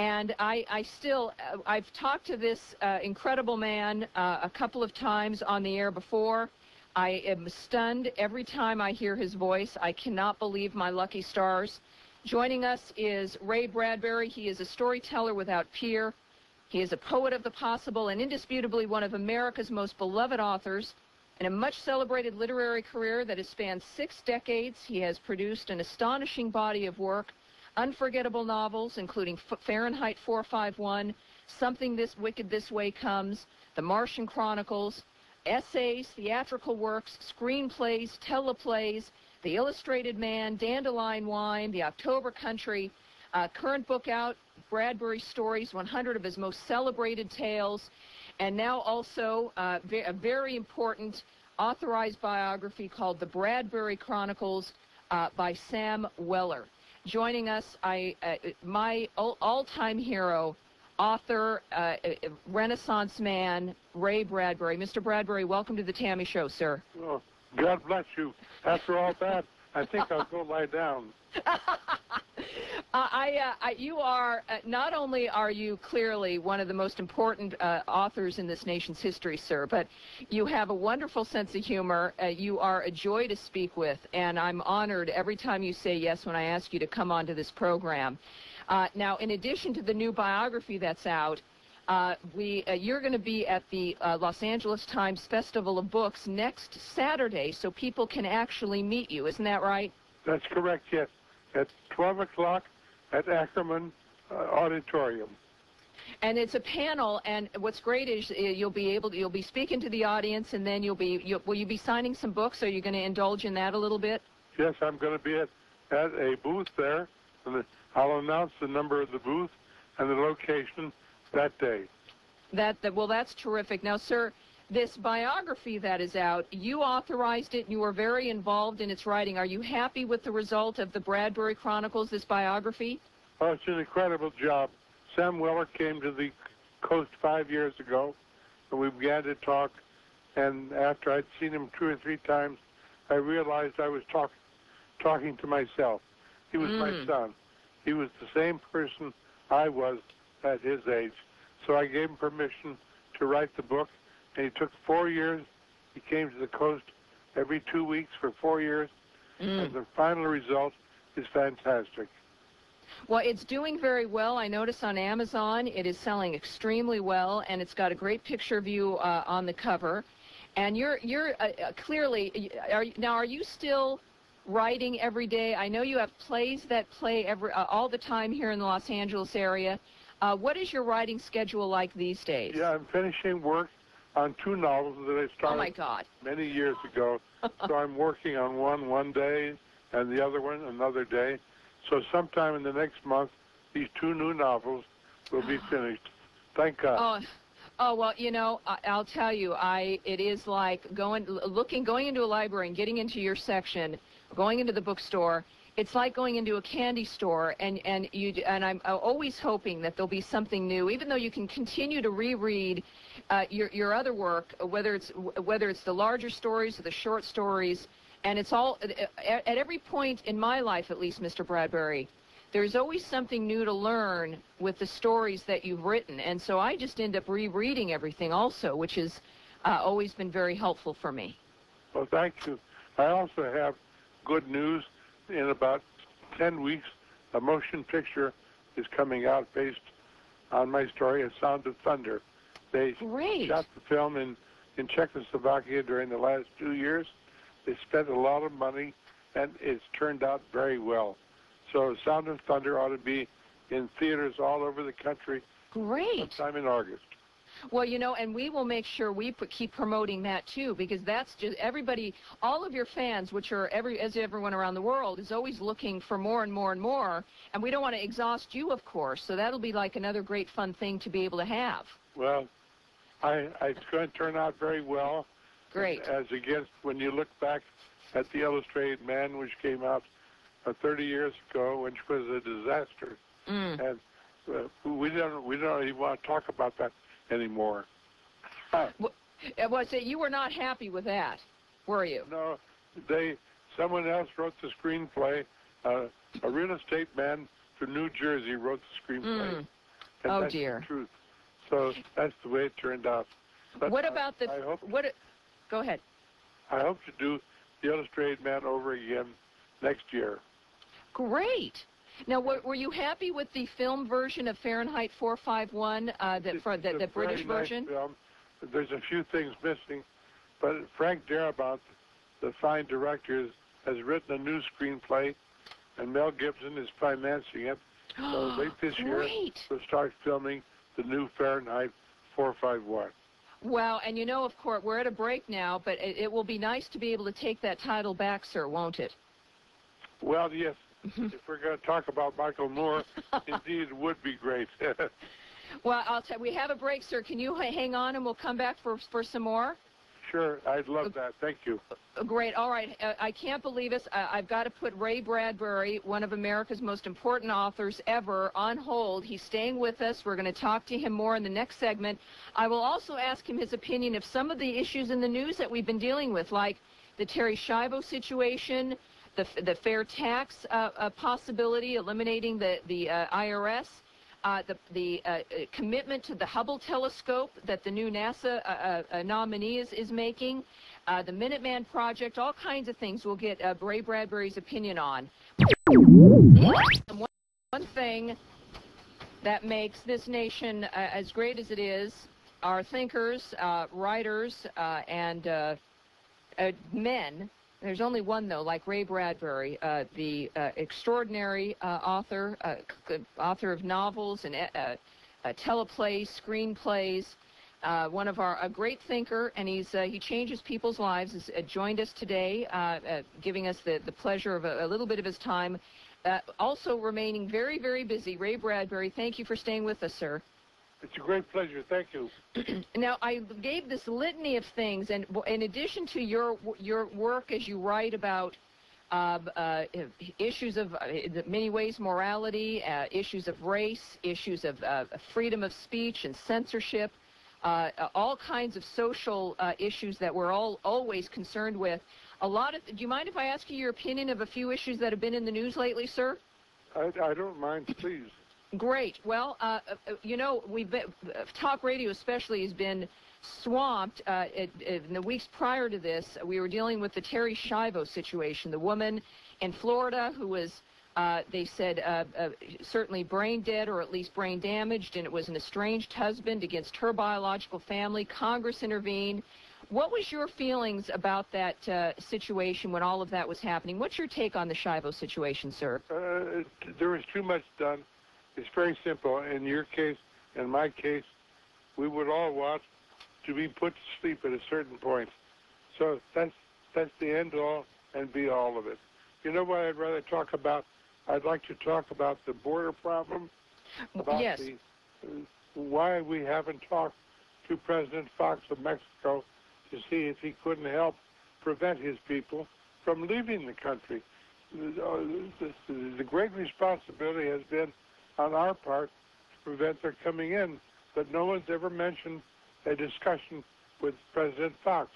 And I've talked to this incredible man a couple of times on the air before. I am stunned every time I hear his voice. I cannot believe my lucky stars. Joining us is Ray Bradbury. He is a storyteller without peer. He is a poet of the possible and indisputably one of America's most beloved authors. In a much celebrated literary career that has spanned 6 decades, he has produced an astonishing body of work, unforgettable novels, including Fahrenheit 451, Something This Wicked This Way Comes, The Martian Chronicles, essays, theatrical works, screenplays, teleplays, The Illustrated Man, Dandelion Wine, The October Country, current book out, Bradbury Stories, 100 of his most celebrated tales, and now also a very important authorized biography called The Bradbury Chronicles by Sam Weller. Joining us, my all-time hero, author, Renaissance man, Ray Bradbury. Mr. Bradbury, welcome to the Tammy Show, sir. Oh, God bless you. After all that, I think I'll go lie down. You are, not only are you clearly one of the most important authors in this nation's history, sir, but you have a wonderful sense of humor. You are a joy to speak with, and I'm honored every time you say yes when I ask you to come onto this program. Now, in addition to the new biography that's out, you're going to be at the Los Angeles Times Festival of Books next Saturday, so people can actually meet you. Isn't that right? That's correct, yes. At 12 o'clock at Ackerman Auditorium. And it's a panel, and what's great is you'll be speaking to the audience, and then will you be signing some books? Are you going to indulge in that a little bit? Yes, I'm going to be at a booth there, and I'll announce the number of the booth and the location that day. Well, that's terrific. Now, sir, this biography that is out, you authorized it, and you were very involved in its writing. Are you happy with the result of the Bradbury Chronicles, this biography? Oh, it's an incredible job. Sam Weller came to the coast 5 years ago, and we began to talk, and after I'd seen him 2 or 3 times, I realized I was talking to myself. He was my son. He was the same person I was at his age. So I gave him permission to write the book, and he took 4 years. He came to the coast every 2 weeks for 4 years, and the final result is fantastic. Well, it's doing very well. I notice on Amazon it is selling extremely well, and it's got a great picture of you on the cover. And you're clearly, are you still writing every day? I know you have plays that play all the time here in the Los Angeles area. What is your writing schedule like these days? Yeah, I'm finishing work on 2 novels that I started many years ago. So I'm working on one day and the other one another day. So sometime in the next month, these 2 new novels will be finished. Thank God. Oh well, you know, I'll tell you, it is like going into a library and getting into your section, going into the bookstore. It's like going into a candy store, and I'm always hoping that there'll be something new, even though you can continue to reread your other work, whether it's the larger stories or the short stories, and it's all at every point in my life, at least, Mr. Bradbury, there's always something new to learn with the stories that you've written, and so I just end up rereading everything also, which has always been very helpful for me. Well, thank you. I also have good news. In about 10 weeks, a motion picture is coming out based on my story, A Sound of Thunder. They shot the film in Czechoslovakia during the last 2 years. They spent a lot of money, and it's turned out very well. So Sound of Thunder ought to be in theaters all over the country sometime in August. Well, you know, and we will make sure we keep promoting that, too, because that's just everybody, all of your fans, which are everyone around the world, is always looking for more and more and more, and we don't want to exhaust you, of course, so that'll be like another great fun thing to be able to have. Well, it's going to turn out very well. Great. As against when you look back at The Illustrated Man, which came out 30 years ago, which was a disaster. And we don't even want to talk about that anymore. Well, so you were not happy with that, were you? No, someone else wrote the screenplay. A real estate man from New Jersey wrote the screenplay, And Oh, that's dear. the truth. So that's the way it turned out. But What about the... Go ahead. I hope to do The Illustrated Man over again next year. Great. Now, were you happy with the film version of Fahrenheit 451, the British version? Nice film. There's a few things missing, but Frank Darabont, the fine director, has written a new screenplay, and Mel Gibson is financing it. So late this year, we'll start filming the new Fahrenheit 451. Well, and of course, we're at a break now, but it will be nice to be able to take that title back, sir, won't it? Well, yes. If we're going to talk about Michael Moore, indeed, it would be great. Well, we have a break, sir. Can you hang on, and we'll come back for some more? Sure, I'd love that. Thank you. Great. All right. I can't believe this. I've got to put Ray Bradbury, one of America's most important authors ever, on hold. He's staying with us. We're going to talk to him more in the next segment. I will also ask him his opinion of some of the issues in the news that we've been dealing with, like the Terry Schiavo situation, the fair tax possibility, eliminating the IRS, the commitment to the Hubble telescope that the new NASA nominee is making, the Minuteman Project, all kinds of things we'll get Ray Bradbury's opinion on. One thing that makes this nation as great as it is are thinkers, writers, and men. There's only one, though, like Ray Bradbury, the extraordinary author of novels and teleplays, screenplays, one of a great thinker, and he changes people's lives, has joined us today, giving us the pleasure of a little bit of his time, also remaining very, very busy. Ray Bradbury, thank you for staying with us, sir. It's a great pleasure. Thank you. Now, I gave this litany of things, and in addition to your work as you write about issues of many ways morality, issues of race, issues of freedom of speech and censorship, all kinds of social issues that we're always concerned with. Do you mind if I ask you your opinion of a few issues that have been in the news lately, sir? I don't mind, please. Great. Well, talk radio especially has been swamped. In the weeks prior to this, we were dealing with the Terry Schiavo situation, the woman in Florida who was, they said, certainly brain dead or at least brain damaged, and it was an estranged husband against her biological family. Congress intervened. What was your feelings about that situation when all of that was happening? What's your take on the Schiavo situation, sir? There was too much done. It's very simple. In your case, in my case, we would all want to be put to sleep at a certain point. So that's the end all and be all of it. You know what I'd rather talk about? I'd like to talk about the border problem, about yes. Why we haven't talked to President Fox of Mexico to see if he couldn't help prevent his people from leaving the country. The great responsibility has been on our part to prevent their coming in, but no one's ever mentioned a discussion with President Fox.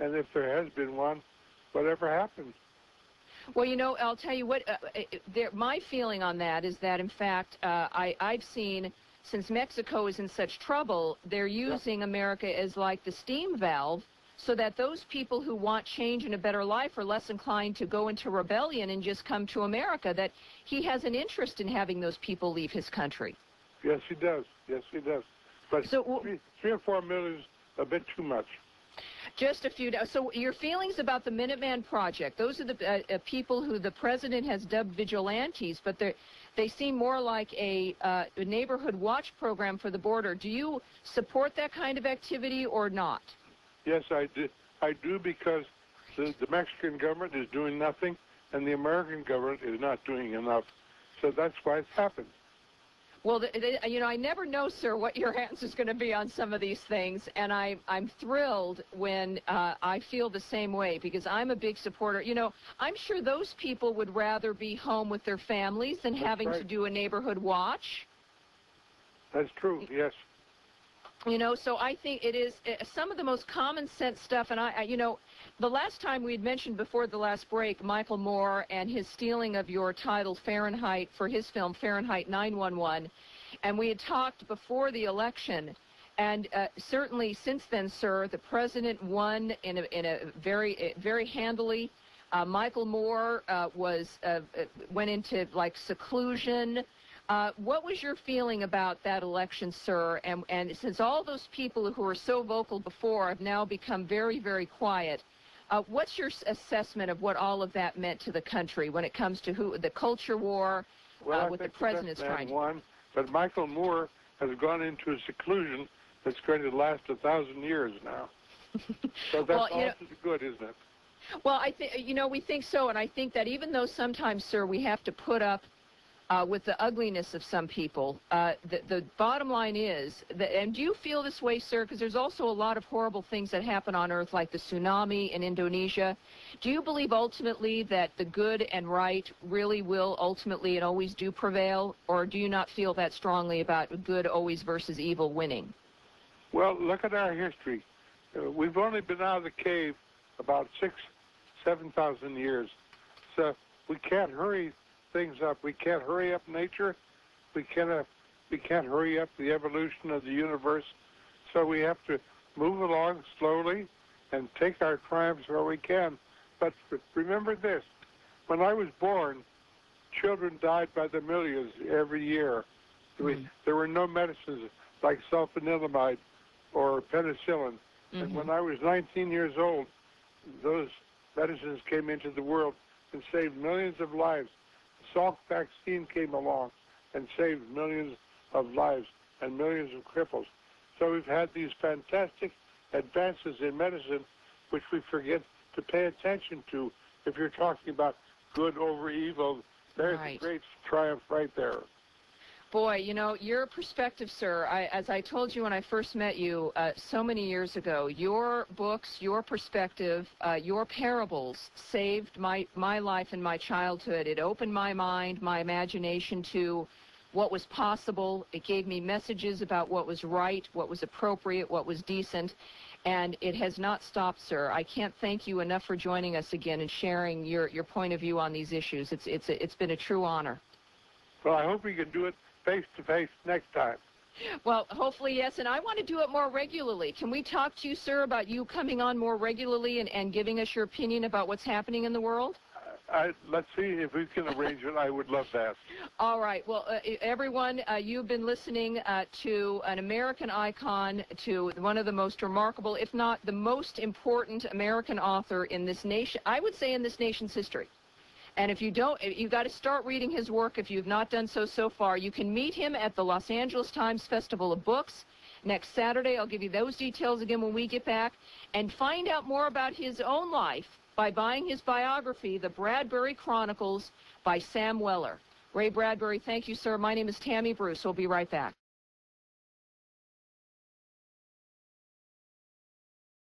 And if there has been one, whatever happened? Well, I'll tell you what, my feeling on that is that, in fact, I've seen, since Mexico is in such trouble, they're using America as like the steam valve so that those people who want change and a better life are less inclined to go into rebellion and just come to America, that he has an interest in having those people leave his country. Yes, he does. Yes, he does. But so, 3 or 4 million is a bit too much. Just a few. So your feelings about the Minuteman Project, those are the people who the president has dubbed vigilantes, but they seem more like a neighborhood watch program for the border. Do you support that kind of activity or not? Yes, I do. I do, because the Mexican government is doing nothing, and the American government is not doing enough. So that's why it's happened. Well, I never know, sir, what your answer is going to be on some of these things, and I'm thrilled when I feel the same way, because I'm a big supporter. I'm sure those people would rather be home with their families than having to do a neighborhood watch. That's true, yes. So I think it is some of the most common sense stuff. And the last time we had mentioned before the last break, Michael Moore and his stealing of your title Fahrenheit for his film Fahrenheit 9/11. And we had talked before the election, and certainly since then, sir, the president won in a very handily. Michael Moore went into like seclusion. What was your feeling about that election, sir? And since all those people who were so vocal before have now become very, very quiet, what's your assessment of what all of that meant to the country when it comes to the culture war, what the president's trying to do? But Michael Moore has gone into a seclusion that's going to last 1,000 years now. So that's all good, isn't it? Well, I think, we think so, and I think that even though sometimes, sir, we have to put up with the ugliness of some people, the bottom line is, and do you feel this way, sir, because there's also a lot of horrible things that happen on Earth, like the tsunami in Indonesia. Do you believe ultimately that the good and right really will ultimately and always do prevail, or do you not feel that strongly about good always versus evil winning? Well, look at our history. We've only been out of the cave about 7,000 years. So we can't hurry things up. We can't hurry up nature. We can't hurry up the evolution of the universe. So we have to move along slowly and take our triumphs where we can. But remember this: when I was born, children died by the millions every year. There were no medicines like sulfanilamide or penicillin. And when I was 19 years old, those medicines came into the world and saved millions of lives. The Salk vaccine came along and saved millions of lives and millions of cripples. So we've had these fantastic advances in medicine, which we forget to pay attention to. If you're talking about good over evil, there's a great triumph right there. Boy, your perspective, sir, as I told you when I first met you so many years ago, your books, your perspective, your parables saved my life and my childhood. It opened my mind, my imagination to what was possible. It gave me messages about what was right, what was appropriate, what was decent, and it has not stopped, sir. I can't thank you enough for joining us again and sharing your point of view on these issues. It's been a true honor. Well, I hope we can do it face-to-face next time. Well, hopefully, yes, and I want to do it more regularly. Can we talk to you, sir, about you coming on more regularly and giving us your opinion about what's happening in the world? Let's see if we can arrange it. I would love that. All right. Well, everyone, you've been listening to an American icon, to one of the most remarkable, if not the most important American author in this nation, I would say in this nation's history. And if you don't, you've got to start reading his work if you've not done so far. You can meet him at the Los Angeles Times Festival of Books next Saturday. I'll give you those details again when we get back. And find out more about his own life by buying his biography, The Bradbury Chronicles by Sam Weller. Ray Bradbury, thank you, sir. My name is Tammy Bruce. We'll be right back.